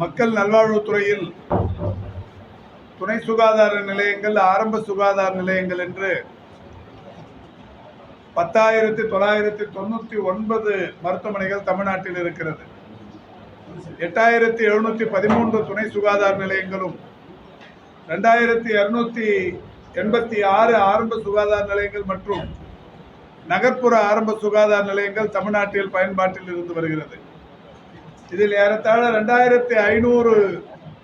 மக்கள் நல்வாழ்வுத்துறையில் துணை சுகாதார நிலையங்கள், ஆரம்ப சுகாதார நிலையங்கள் என்று 10,999 மருத்துவமனைகள் தமிழ்நாட்டில் இருக்கிறது. 8,713 துணை சுகாதார நிலையங்களும் 2,286 ஆரம்ப சுகாதார நிலையங்கள் மற்றும் நகர்ப்புற ஆரம்ப சுகாதார நிலையங்கள் தமிழ்நாட்டில் பயன்பாட்டில் இருந்து வருகிறது. இதில் ஏறத்தாழ 2,500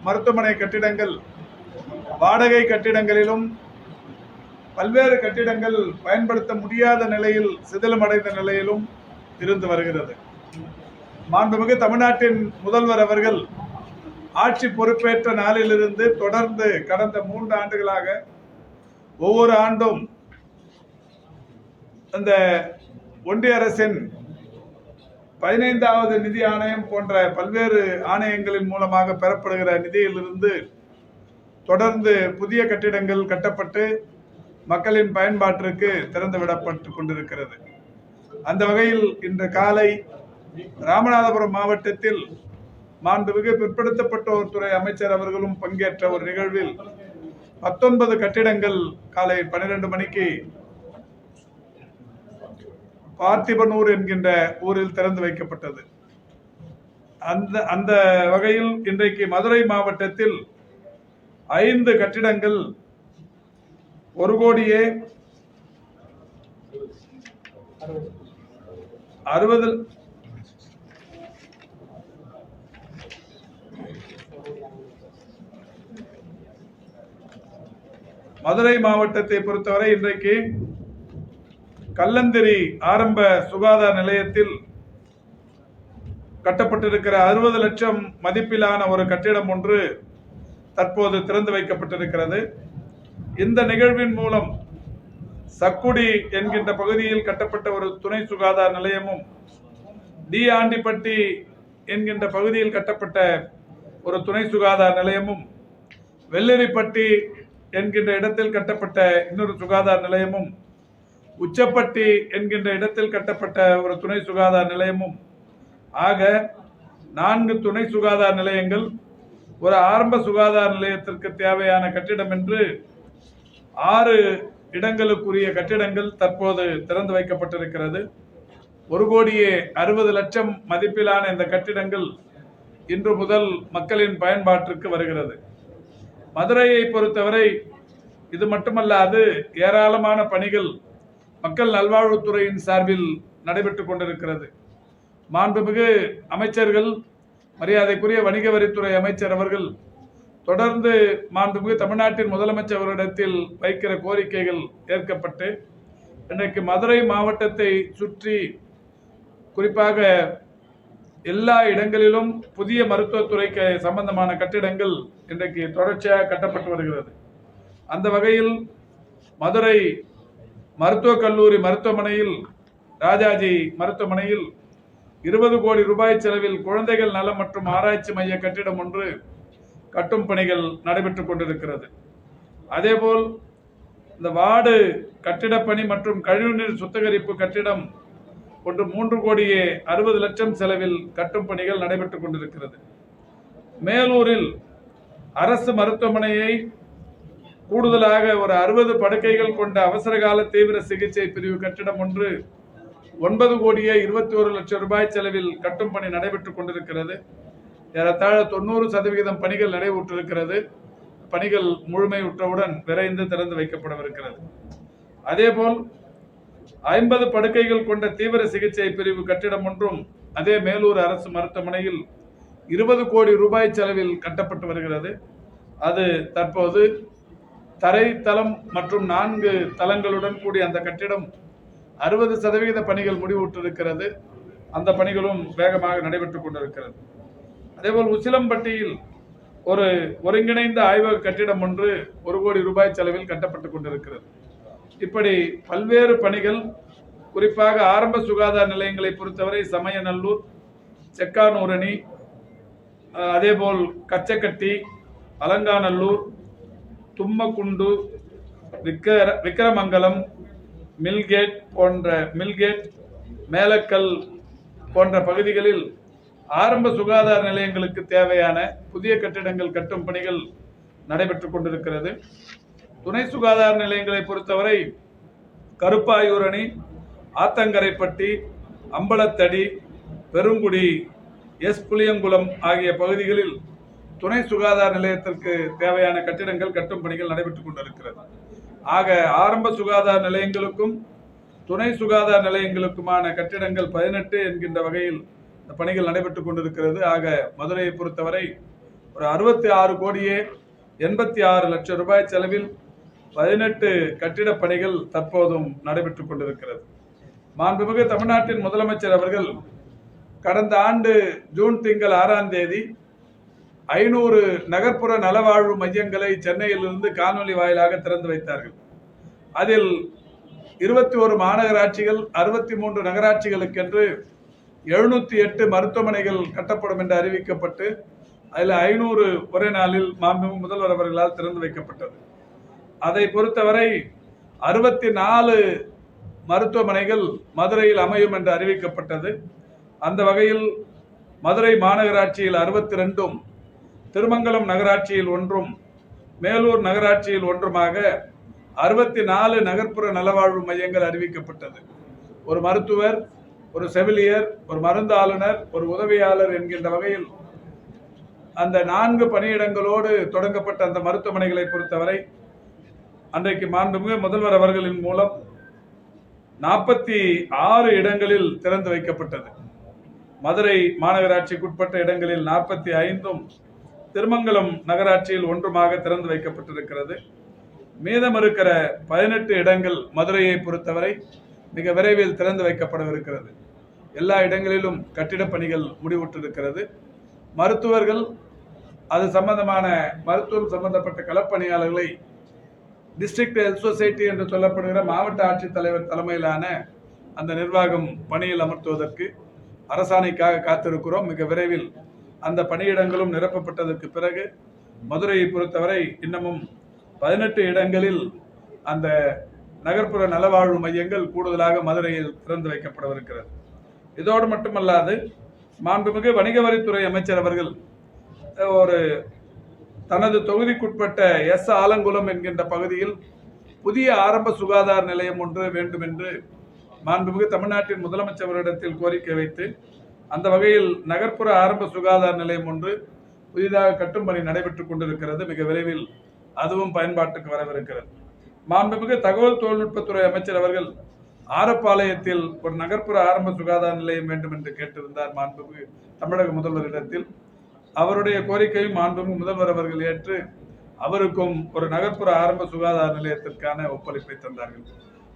மருத்துவமனை கட்டிடங்கள் வாடகை கட்டிடங்களிலும், பல்வேறு கட்டிடங்கள் பயன்படுத்த முடியாத நிலையில், சிதிலமடைந்த நிலையிலும் இருந்து வருகிறது. மாண்புமிகு தமிழ்நாட்டின் முதல்வர் அவர்கள் ஆட்சி பொறுப்பேற்ற நாளிலிருந்து தொடர்ந்து கடந்த 3 ஆண்டுகளாக ஒவ்வொரு ஆண்டும் அந்த ஒன்றிய அரசின் 15வது நிதி ஆணையம் போன்ற பல்வேறு ஆணையங்களின் மூலமாக பெறப்படுகிற நிதியிலிருந்து தொடர்ந்து புதிய கட்டிடங்கள் கட்டப்பட்டு மக்களின் பயன்பாட்டிற்கு திறந்து விடப்பட்டு கொண்டிருக்கிறது. அந்த வகையில் இன்று காலை ராமநாதபுரம் மாவட்டத்தில் மாண்புமிகு பிற்படுத்தப்பட்டோர் துறை அமைச்சர் அவர்களும் பங்கேற்ற ஒரு நிகழ்வில் 19 கட்டிடங்கள் காலை 12 மணிக்கு பார்த்திபனூர் என்கின்ற ஊரில் திறந்து வைக்கப்பட்டது. அந்த வகையில் இன்றைக்கு மதுரை மாவட்டத்தில் 5 கட்டிடங்கள் 1,60,60,000 மதுரை மாவட்டத்தை பொறுத்தவரை இன்றைக்கு கல்லந்திரி ஆரம்ப சுகாதார நிலையத்தில் கட்டப்பட்டிருக்கிற 60 லட்சம் மதிப்பிலான ஒரு கட்டிடம் ஒன்று தற்போது திறந்து வைக்கப்பட்டிருக்கிறது. இந்த நிகழ்வின் மூலம் சக்குடி என்கின்ற பகுதியில் கட்டப்பட்ட ஒரு துணை சுகாதார நிலையமும், டி ஆண்டிப்பட்டி என்கின்ற பகுதியில் கட்டப்பட்ட ஒரு துணை சுகாதார நிலையமும், வெள்ளரிப்பட்டி என்கின்ற இடத்தில் கட்டப்பட்ட இன்னொரு சுகாதார நிலையமும், உச்சப்பட்டி என்கின்ற இடத்தில் கட்டப்பட்ட ஒரு துணை சுகாதார நிலையமும் ஆக 4 துணை சுகாதார நிலையங்கள், ஒரு ஆரம்ப சுகாதார நிலையத்திற்கு தேவையான கட்டிடம் என்று 6 இடங்களுக்குரிய கட்டிடங்கள் தற்போது திறந்து வைக்கப்பட்டிருக்கிறது. 1,60,00,000 மதிப்பிலான இந்த கட்டிடங்கள் இன்று முதல் மக்களின் பயன்பாட்டிற்கு வருகிறது. மதுரையை பொறுத்தவரை இது மட்டுமல்லாது ஏராளமான பணிகள் மக்கள் நல்வாழ்வுத்துறையின் சார்பில் நடைபெற்றுக் கொண்டிருக்கிறது. மாண்புமிகு அமைச்சர்கள், மரியாதைக்குரிய வணிக வரித்துறை அமைச்சர் அவர்கள் தொடர்ந்து மாண்புமிகு தமிழ்நாட்டின் முதலமைச்சர் அவரிடத்தில் வைக்கிற கோரிக்கைகள் ஏற்கப்பட்டு இன்றைக்கு மதுரை மாவட்டத்தை சுற்றி குறிப்பாக எல்லா இடங்களிலும் புதிய மருத்துவத்துறைக்கு சம்பந்தமான கட்டிடங்கள் இன்றைக்கு தொடர்ச்சியாக கட்டப்பட்டு வருகிறது. அந்த வகையில் மதுரை மருத்துவக் கல்லூரி மருத்துவமனையில், ராஜாஜி மருத்துவமனையில் 20 கோடி ரூபாய் செலவில் குழந்தைகள் நலம் மற்றும் ஆராய்ச்சி மைய கட்டிடம் ஒன்று கட்டும் பணிகள் நடைபெற்றுக் கொண்டிருக்கிறது. அதேபோல் இந்த வார்டு கட்டிடப்பணி மற்றும் கழிவுநீர் சுத்திகரிப்பு கட்டிடம் ஒன்று 3,60,00,000 செலவில் கட்டும் பணிகள் நடைபெற்றுக் கொண்டிருக்கிறது. மேலூரில் அரசு மருத்துவமனையை கூடுதலாக ஒரு 60 படுக்கைகள் கொண்ட அவசரகால தீவிர சிகிச்சை பிரிவு கட்டிடம் ஒன்று 9,21,00,000 ரூபாய் செலவில் கட்டும் பணி நடைபெற்றுக் கொண்டிருக்கிறது. ஏறத்தாழ 90% பணிகள் நடைபெற்றிருக்கிறது. பணிகள் முழுமையுற்றவுடன் விரைந்து திறந்து வைக்கப்படவிருக்கிறது. அதேபோல் 50 படுக்கைகள் கொண்ட தீவிர சிகிச்சை பிரிவு கட்டிடம் ஒன்றும் அதே மேலூர் அரசு மருத்துவமனையில் 20 கோடி ரூபாய் செலவில் கட்டப்பட்டு வருகிறது. அது தற்போது தரை தளம் மற்றும் 4 தளங்களுடன் கூடிய அந்த கட்டிடம் 60% பணிகள் முடிவுற்றிருக்கிறது. அந்த பணிகளும் வேகமாக நடைபெற்றுக் கொண்டிருக்கிறது. அதேபோல் உசிலம்பட்டியில் ஒரு ஒருங்கிணைந்த ஆய்வக கட்டிடம் ஒன்று 1 கோடி ரூபாய் செலவில் கட்டப்பட்டுக் கொண்டிருக்கிறது. இப்படி பல்வேறு பணிகள், குறிப்பாக ஆரம்ப சுகாதார நிலையங்களை பொறுத்தவரை சமயநல்லூர், செக்கானூரணி, அதேபோல் கச்சக்கட்டி, அலங்காநல்லூர், தும்மக்குண்டு, விக்கிரமங்கலம், மில்கேட், மேலக்கல் போன்ற பகுதிகளில் ஆரம்ப சுகாதார நிலையங்களுக்கு தேவையான புதிய கட்டிடங்கள் கட்டும் பணிகள் நடைபெற்றுக் கொண்டிருக்கிறது. துணை சுகாதார நிலையங்களை பொறுத்தவரை கருப்பாயூர் அணி, ஆத்தங்கரைப்பட்டி, அம்பலத்தடி, பெருங்குடி, புளியங்குளம் ஆகிய பகுதிகளில் துணை சுகாதார நிலையத்திற்கு தேவையான கட்டிடங்கள் கட்டும் பணிகள் நடைபெற்றுக் கொண்டிருக்கிறது. ஆக ஆரம்ப சுகாதார நிலையங்களுக்கும் துணை சுகாதார நிலையங்களுக்குமான கட்டிடங்கள் 18 என்கின்ற வகையில் இந்த பணிகள் நடைபெற்றுக் கொண்டிருக்கிறது. ஆக மதுரையை பொறுத்தவரை ஒரு 66 கோடியே 86 லட்சம் ரூபாய் செலவில் 18 கட்டிட பணிகள் தற்போதும் நடைபெற்றுக் கொண்டிருக்கிறது. மாண்புமிகு தமிழ்நாட்டின் முதலமைச்சர் அவர்கள் கடந்த ஆண்டு ஜூன் திங்கள் 6ஆம் தேதி 500 நகர்ப்புற நலவாழ்வு மையங்களை சென்னையிலிருந்து காணொலி வாயிலாக திறந்து வைத்தார்கள். அதில் 21 மாநகராட்சிகள், 63 நகராட்சிகளுக்கென்று 708 மருத்துவமனைகள் கட்டப்படும் என்று அறிவிக்கப்பட்டு அதில் 500 ஒரே நாளில் மாண்புமிகு முதல்வர் அவர்களால் திறந்து வைக்கப்பட்டது. அதை பொறுத்தவரை 64 மருத்துவமனைகள் மதுரையில் அமையும் என்று அறிவிக்கப்பட்டது. அந்த வகையில் மதுரை மாநகராட்சியில் 62ம், திருமங்கலம் நகராட்சியில் 1ம், மேலூர் நகராட்சியில் 1மாக 64 நகர்ப்புற நலவாழ்வு மையங்கள் அறிவிக்கப்பட்டது. ஒரு மருத்துவர், ஒரு செவிலியர், ஒரு மருந்து ஆளுநர், ஒரு உதவியாளர் என்கின்ற வகையில் அந்த 4 பணியிடங்களோடு தொடங்கப்பட்ட அந்த மருத்துவமனைகளை பொறுத்தவரை அன்றைக்கு மாண்புமிகு முதல்வர் அவர்களின் மூலம் 46 இடங்களில் திறந்து வைக்கப்பட்டது. மதுரை மாநகராட்சிக்குட்பட்ட இடங்களில் 45ம், திருமங்கலம் நகராட்சியில் 1மாக திறந்து வைக்கப்பட்டிருக்கிறது. மீதம் இருக்கிற 18 இடங்கள் மதுரையை பொறுத்தவரை மிக விரைவில் திறந்து வைக்கப்படவிருக்கிறது. எல்லா இடங்களிலும் கட்டிடப் பணிகள் முடிவுற்றிருக்கிறது. மருத்துவர்கள், அது சம்பந்தமான மருத்துவம் சம்பந்தப்பட்ட களப்பணியாளர்களை டிஸ்ட்ரிக்ட் ஹெல்த் சொசைட்டி என்று சொல்லப்படுகிற மாவட்ட ஆட்சித்தலைவர் தலைமையிலான அந்த நிர்வாகம் பணியில் அமர்த்துவதற்கு அரசாணைக்காக காத்திருக்கிறோம். மிக விரைவில் அந்த பணியிடங்களும் நிரப்பப்பட்டதற்கு பிறகு மதுரையை பொறுத்தவரை இன்னமும் 18 இடங்களில் அந்த நகர்ப்புற நலவாழ்வு மையங்கள் கூடுதலாக மதுரையில் திறந்து வைக்கப்படவிருக்கிறது. இதோடு மட்டுமல்லாது மாண்புமிகு வணிக வரித்துறை அமைச்சர் அவர்கள் ஒரு தனது தொகுதிக்குட்பட்ட ஆலங்குளம் என்கின்ற பகுதியில் புதிய ஆரம்ப சுகாதார நிலையம் ஒன்று வேண்டும் என்று மாண்புமிகு தமிழ்நாட்டின் முதலமைச்சரிடத்தில் கோரிக்கை வைத்து அந்த வகையில் நகர்ப்புற ஆரம்ப சுகாதார நிலையம் ஒன்று புதிதாக கட்டும் பணி நடைபெற்றுக் கொண்டிருக்கிறது. மிக விரைவில் அதுவும் பயன்பாட்டுக்கு வரவிருக்கிறது. மாண்புமிகு தகவல் தொழில்நுட்பத்துறை அமைச்சர் அவர்கள் ஆரப்பாளையத்தில் ஒரு நகர்ப்புற ஆரம்ப சுகாதார நிலையம் வேண்டும் என்று கேட்டிருந்தார் மாண்புமிகு தமிழக முதல்வரிடத்தில். அவருடைய கோரிக்கையும் மாண்புமிகு முதல்வர் அவர்கள் ஏற்று அவருக்கும் ஒரு நகர்ப்புற ஆரம்ப சுகாதார நிலையத்திற்கான ஒப்பளிப்பை தந்தார்கள்.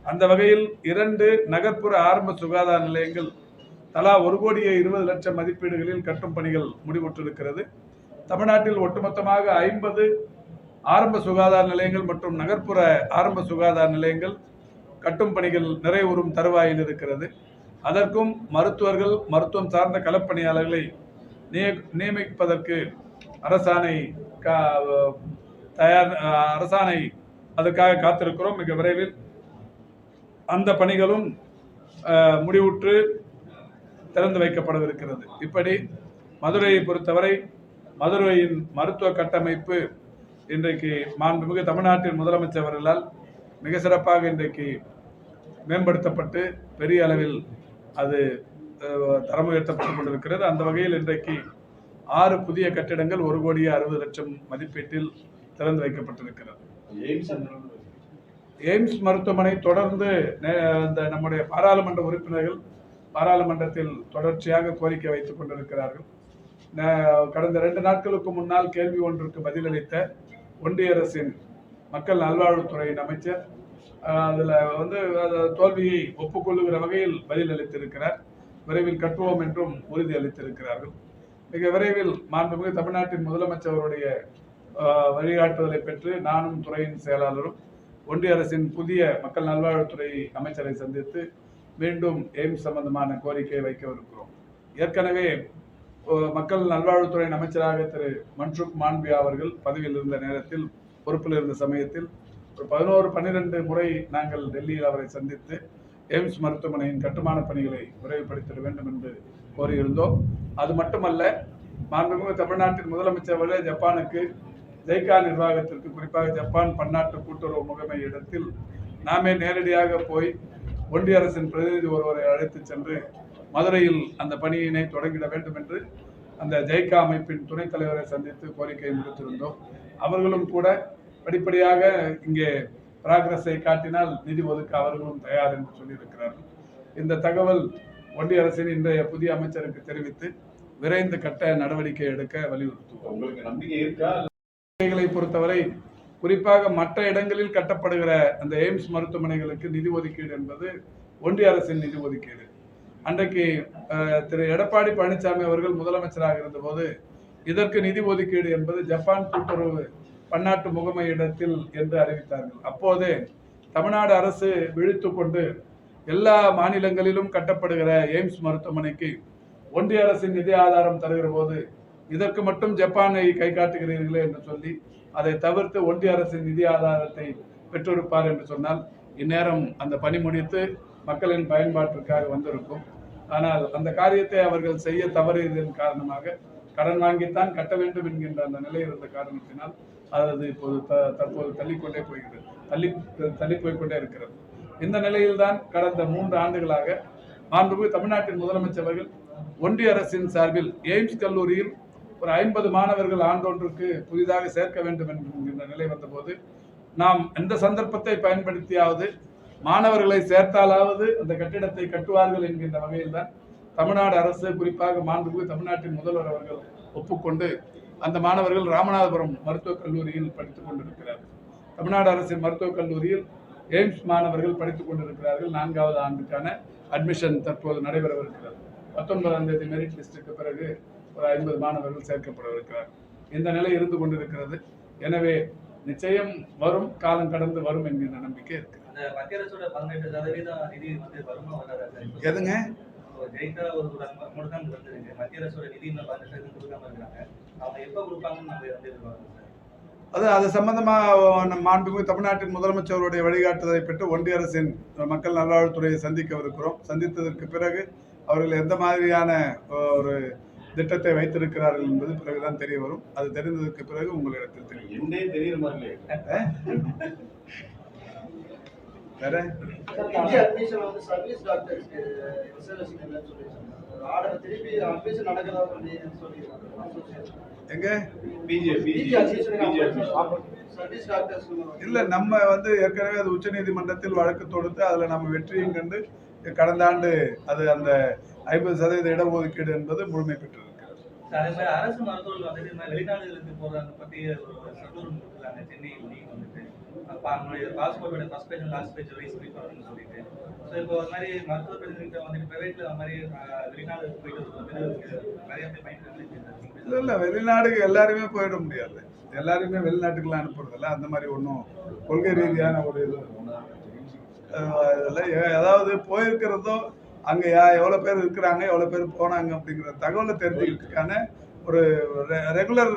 அந்த வகையில் 2 நகர்ப்புற ஆரம்ப சுகாதார நிலையங்கள் தலா 1,20,00,000 மதிப்பீடுகளில் கட்டும் பணிகள் முடிவுற்றிருக்கிறது. தமிழ்நாட்டில் ஒட்டுமொத்தமாக 50 ஆரம்ப சுகாதார நிலையங்கள் மற்றும் நகர்ப்புற ஆரம்ப சுகாதார நிலையங்கள் கட்டும் பணிகள் நிறைவுறும் தருவாயில் இருக்கிறது. அதற்கும் மருத்துவர்கள், மருத்துவம் சார்ந்த களப்பணியாளர்களை நியமிப்பதற்கு அரசாணை அதற்காக காத்திருக்கிறோம். மிக விரைவில் அந்த பணிகளும் முடிவுற்று திறந்து வைக்கப்படவிருக்கிறது. இப்படி மதுரையை பொறுத்தவரை மதுரையின் மருத்துவ கட்டமைப்பு இன்றைக்கு மாண்புமிகு தமிழ்நாட்டின் முதலமைச்சர் அவர்களால் மிக சிறப்பாக இன்றைக்கு மேம்படுத்தப்பட்டு பெரிய அளவில் அது தரம் உயர்த்தப்பட்டுக் கொண்டிருக்கிறது. அந்த வகையில் இன்றைக்கு 6 புதிய கட்டிடங்கள் 1,60,00,000 மதிப்பீட்டில் திறந்து வைக்கப்பட்டிருக்கிறது. எய்ம்ஸ் மருத்துவமனை தொடர்ந்து நம்முடைய பாராளுமன்ற உறுப்பினர்கள் பாராளுமன்றத்தில் தொடர்ச்சியாக கோரிக்கை வைத்துக் கொண்டிருக்கிறார்கள். கடந்த 2 நாட்களுக்கு முன்னால் கேள்வி ஒன்றுக்கு பதிலளித்த ஒன்றிய அரசின் மக்கள் நல்வாழ்வுத்துறையின் அமைச்சர் அதில் தோல்வியை ஒப்புக்கொள்ளுகிற வகையில் பதில் அளித்திருக்கிறார். விரைவில் கட்டுவோம் என்றும் உறுதி அளித்திருக்கிறார்கள். மிக விரைவில் மாண்புமிகு தமிழ்நாட்டின் முதலமைச்சர் அவருடைய வழிகாட்டுதலை பெற்று நானும் துறையின் செயலாளரும் ஒன்றிய அரசின் புதிய மக்கள் நல்வாழ்வுத்துறை அமைச்சரை சந்தித்து மீண்டும் எய்ம்ஸ் சம்பந்தமான கோரிக்கையை வைக்கவிருக்கிறோம். ஏற்கனவே மக்கள் நல்வாழ்வுத்துறை அமைச்சராக திரு மன்சுக் மாண்பியா அவர்கள் பதவியில் இருந்த நேரத்தில், பொறுப்பில் இருந்த சமயத்தில் ஒரு 11-12 முறை நாங்கள் டெல்லியில் அவரை சந்தித்து எய்ம்ஸ் மருத்துவமனையின் கட்டுமான பணிகளை விரைவுபடுத்திட வேண்டும் என்று கோரியிருந்தோம். அது மட்டுமல்ல, மாண்புமிகு தமிழ்நாட்டின் முதலமைச்சர் அவர்களே ஜப்பானுக்கு ஜெய்கா நிர்வாகத்திற்கு, குறிப்பாக ஜப்பான் பன்னாட்டு கூட்டுறவு முகமை இடத்தில் நாமே நேரடியாக போய் ஒன்றிய அரசின் பிரதிநிதி ஒருவரை அழைத்து சென்று மதுரையில் அந்த பணியினை தொடங்கிட வேண்டும் என்று அந்த ஜெய்கா அமைப்பின் துணைத் தலைவரை சந்தித்து கோரிக்கை விடுத்திருந்தோம். அவர்களும் கூட படிப்படியாக இங்கே பிராகிரஸை காட்டினால் நிதி ஒதுக்க அவர்களும் தயார் என்று சொல்லியிருக்கிறார்கள். இந்த தகவல் ஒன்றிய அரசின் இன்றைய புதிய அமைச்சருக்கு தெரிவித்து விரைந்து கட்ட நடவடிக்கை எடுக்க வலியுறுத்துவோம். உங்களுக்கு நம்பிக்கை இருக்கா? பொறுத்தவரை குறிப்பாக மற்ற இடங்களில் கட்டப்படுகிற அந்த எய்ம்ஸ் மருத்துவமனைகளுக்கு நிதி ஒதுக்கீடு என்பது ஒன்றிய அரசின் நிதி ஒதுக்கீடு. அன்றைக்கு திரு எடப்பாடி பழனிசாமி அவர்கள் முதலமைச்சராக இருந்தபோது இதற்கு நிதி ஒதுக்கீடு என்பது ஜப்பான் கூட்டுறவு பன்னாட்டு முகமை இடத்தில் என்று அறிவித்தார்கள். அப்போதே தமிழ்நாடு அரசு விழித்து கொண்டு எல்லா மாநிலங்களிலும் கட்டப்படுகிற எய்ம்ஸ் மருத்துவமனைக்கு ஒன்றிய அரசின் நிதி ஆதாரம் தருகிற போது இதற்கு மட்டும் ஜப்பானை கை காட்டுகிறீர்களே என்று சொல்லி அதை தவிர்த்து ஒன்றிய அரசின் நிதி ஆதாரத்தை பெற்றிருப்பார் என்று சொன்னால் இந்நேரம் அந்த பணி முடித்து மக்களின் பயன்பாட்டிற்காக வந்திருக்கும். ஆனால் அந்த காரியத்தை அவர்கள் செய்ய தவறியதன் காரணமாக கடன் வாங்கித்தான் கட்ட வேண்டும் என்கின்ற அந்த நிலை இருந்த காரணத்தினால் அது இப்போது தற்போது தள்ளிக்கொண்டே போய்கொண்டே இருக்கிறது. இந்த நிலையில்தான் கடந்த 3 ஆண்டுகளாக மாண்புமிகு தமிழ்நாட்டின் முதலமைச்சர் அவர்கள் ஒன்றிய அரசின் சார்பில் எய்ம்ஸ் கல்லூரியில் ஒரு 50 மாணவர்கள் ஆண்டொன்றுக்கு புதிதாக சேர்க்க வேண்டும் என்கின்ற நிலை வந்தபோது நாம் எந்த சந்தர்ப்பத்தை பயன்படுத்தியாவது மாணவர்களை சேர்த்தாலாவது அந்த கட்டிடத்தை கட்டுவார்கள் என்கின்ற வகையில் தான் தமிழ்நாடு அரசு, குறிப்பாக மாண்புமிகு தமிழ்நாட்டின் முதல்வர் அவர்கள் ஒப்புக்கொண்டு அந்த மாணவர்கள் ராமநாதபுரம் மருத்துவக் கல்லூரியில் படித்துக் கொண்டிருக்கிறார்கள். தமிழ்நாடு அரசின் மருத்துவக் கல்லூரியில் எய்ம்ஸ் மாணவர்கள் படித்துக் கொண்டிருக்கிறார்கள். 4வது ஆண்டுக்கான அட்மிஷன் தற்போது நடைபெறவிருக்கிறது. 19ஆம் தேதி மெரிட் லிஸ்டுக்கு பிறகு ஒரு 50 மாணவர்கள் சேர்க்கப்படவிருக்கிறார்கள். இந்த நிலை இருந்து கொண்டிருக்கிறது. எனவே நிச்சயம் வரும், காலம் கடந்து வரும் என்கிற நம்பிக்கை இருக்கு. எதுங்க அது சம்பந்தமா மாண்புமிகு தமிழ்நாட்டின் முதலமைச்சருடைய வழிகாட்டுதலை பெற்று ஒன்றிய அரசின் மக்கள் நல்வாழ்வுத்துறையை சந்திக்கவிருக்கிறோம். சந்தித்ததற்கு பிறகு அவர்கள் எந்த மாதிரியான ஒரு திட்டத்தை வைத்திருக்கிறார்கள் என்பது பிறகுதான் தெரிய வரும். அது தெரிந்ததற்கு பிறகு உங்களிடத்தில் தெரியும். இல்ல, நம்ம ஏற்கனவே அது உச்ச நீதிமன்றத்தில் வழக்கு தொடுத்து அதுல நம்ம வெற்றியும் கண்டு கடந்த ஆண்டு அது அந்த 50% இடஒதுக்கீடு என்பது முழுமை பெற்றிருக்கிறது. அரசு மருத்துவர்கள் வெளிநாடுகளுக்கு போறாங்க பத்தி ஒரு சட்டூர் சென்னையில் பாஸ்போர்ட்டோட first page last page raise பண்ணிட்டு சொல்லிட்டு ஸோ இப்போ அது மாதிரி மருத்துவ பிரதிநிதிகள் பிரைவேட்ல அது மாதிரி வெளிநாடு போயிட்டு நிறைய பேர் பயன்படுத்தி இல்ல வெளிநாடுக்கு எல்லாருமே போயிட முடியாது. எல்லாருமே வெளிநாட்டுக்குலாம் அனுப்புறதில்ல. அந்த மாதிரி ஒன்றும் கொள்கை ரீதியான ஒரு இது அதாவது போயிருக்கிறதோ அங்கே எவ்வளோ பேர் இருக்கிறாங்க, எவ்வளோ பேர் போனாங்க அப்படிங்கிற தகவலை தெரிஞ்சுக்கிறதுக்கான ஒரு ரெகுலர்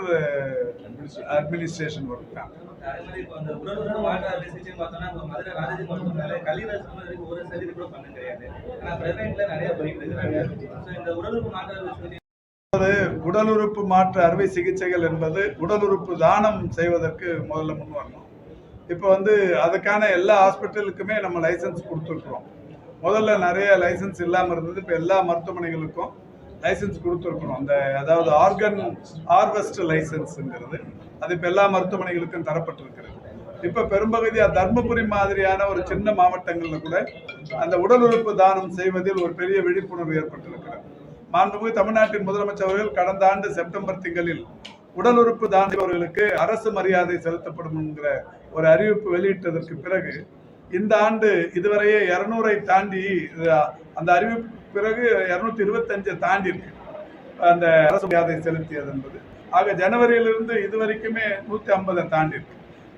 அட்மினிஸ்ட்ரேஷன் ஒர்க் தான். உடல் உறுப்பு மாற்று அறுவை சிகிச்சைகள் என்பது உடல் உறுப்பு தானம் செய்வதற்கு முதல்ல முன் வரணும். இப்போ அதுக்கான எல்லா ஹாஸ்பிட்டலுக்குமே நம்ம லைசன்ஸ் கொடுத்துருக்குறோம். முதல்ல நிறைய லைசன்ஸ் இல்லாமல் இருந்தது. இப்போ எல்லா மருத்துவமனைகளுக்கும் லைசன்ஸ் கொடுத்துருக்குறோம். அதாவது ஆர்கன் ஹார்வெஸ்ட் லைசன்ஸுங்கிறது அது இப்போ எல்லா மருத்துவமனைகளுக்கும் தரப்பட்டிருக்கிறது. இப்போ பெரும்பகுதியாக தர்மபுரி மாதிரியான ஒரு சின்ன மாவட்டங்களில் கூட அந்த உடல் உறுப்பு தானம் செய்வதில் ஒரு பெரிய விழிப்புணர்வு ஏற்பட்டிருக்கிறது. மாண்புமிகு தமிழ்நாட்டின் முதலமைச்சர் அவர்கள் கடந்த ஆண்டு செப்டம்பர் திங்களில் உடல் உறுப்பு தானவர்களுக்கு அரசு மரியாதை செலுத்தப்படும் என்கிற ஒரு அறிவிப்பு வெளியிட்டதற்கு பிறகு இந்த ஆண்டு இதுவரையே 200 தாண்டி, அந்த அறிவிப்பு பிறகு 225 தாண்டி இருக்கு அந்த அரசு மரியாதை செலுத்தியது என்பது. ஆக ஜனவரியிலிருந்து இதுவரைக்குமே 150 தாண்டி இருக்கு.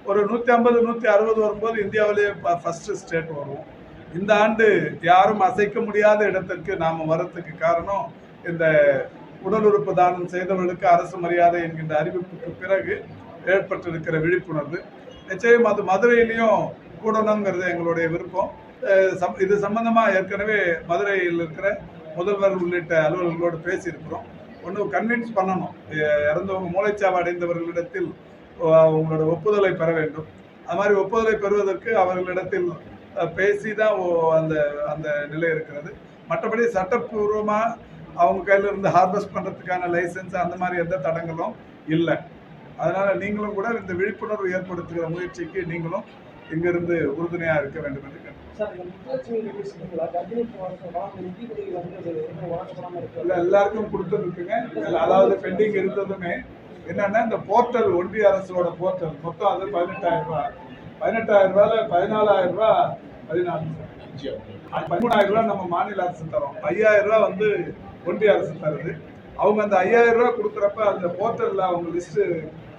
ஒரு 150 160 வரும்போது இந்தியாவிலேயே ஃபர்ஸ்ட் ஸ்டேட் வருவோம். இந்த ஆண்டு யாரும் அசைக்க முடியாத இடத்திற்கு நாம் வரத்துக்கு காரணம் இந்த உடல் உறுப்பு தானம் செய்தவர்களுக்கு அரசு மரியாதை என்கின்ற அறிவிப்புக்கு பிறகு ஏற்பட்டிருக்கிற விழிப்புணர்வு. நிச்சயம் அது மதுரையிலையும் கூடணுங்கிறது எங்களுடைய விருப்பம். இது சம்பந்தமா ஏற்கனவே மதுரையில் இருக்கிற முதல்வர் உள்ளிட்ட அலுவலர்களோடு பேசியிருக்கிறோம். ஒன்று கன்வின்ஸ் பண்ணணும், இறந்தவங்க மூளைச்சாவு அடைந்தவர்களிடத்தில் அவங்களோட ஒப்புதலை பெற வேண்டும். அது மாதிரி ஒப்புதலை பெறுவதற்கு அவர்களிடத்தில் பேசி தான் அந்த அந்த நிலை இருக்கிறது. மற்றபடி சட்டப்பூர்வமாக அவங்க கையில் இருந்து ஹார்வெஸ்ட் பண்ணுறதுக்கான லைசன்ஸ் அந்த மாதிரி எந்த தடங்களும் இல்லை. அதனால் நீங்களும் கூட இந்த விழிப்புணர்வு ஏற்படுத்துகிற முயற்சிக்கு நீங்களும் இங்கிருந்து உறுதுணையாக இருக்க வேண்டும் என்று இல்லை, எல்லாருக்கும் கொடுத்துருக்குங்க. அதாவது பெண்டிங் இருந்ததுமே என்னன்னா, இந்த போர்ட்டல் ஒன்றிய அரசோட போர்ட்டல் மொத்தம் அது 18,000 ரூபாய். 18,000 ரூபாயில 14,000 ரூபாய் 13,000 ரூபாய் நம்ம மாநில அரசு தரோம். 5,000 ரூபாய் வந்து ஒன்றிய அரசு தருது. அவங்க அந்த 5,000 ரூபாய் கொடுக்குறப்ப அந்த போர்ட்டலில் அவங்க லிஸ்ட்டு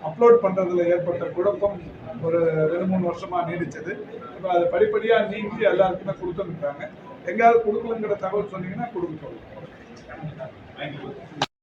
அப்லோட் பண்ணுறதுல ஏற்பட்ட குழப்பம் ஒரு 2-3 வருஷமாக நீடிச்சது. இப்போ அது படிப்படியாக நீங்கி எல்லாருக்குமே கொடுத்துருக்காங்க. எங்கேயாவது கொடுக்கலங்கிற தகவல் சொன்னீங்கன்னா கொடுக்க சொல்லுங்கள்.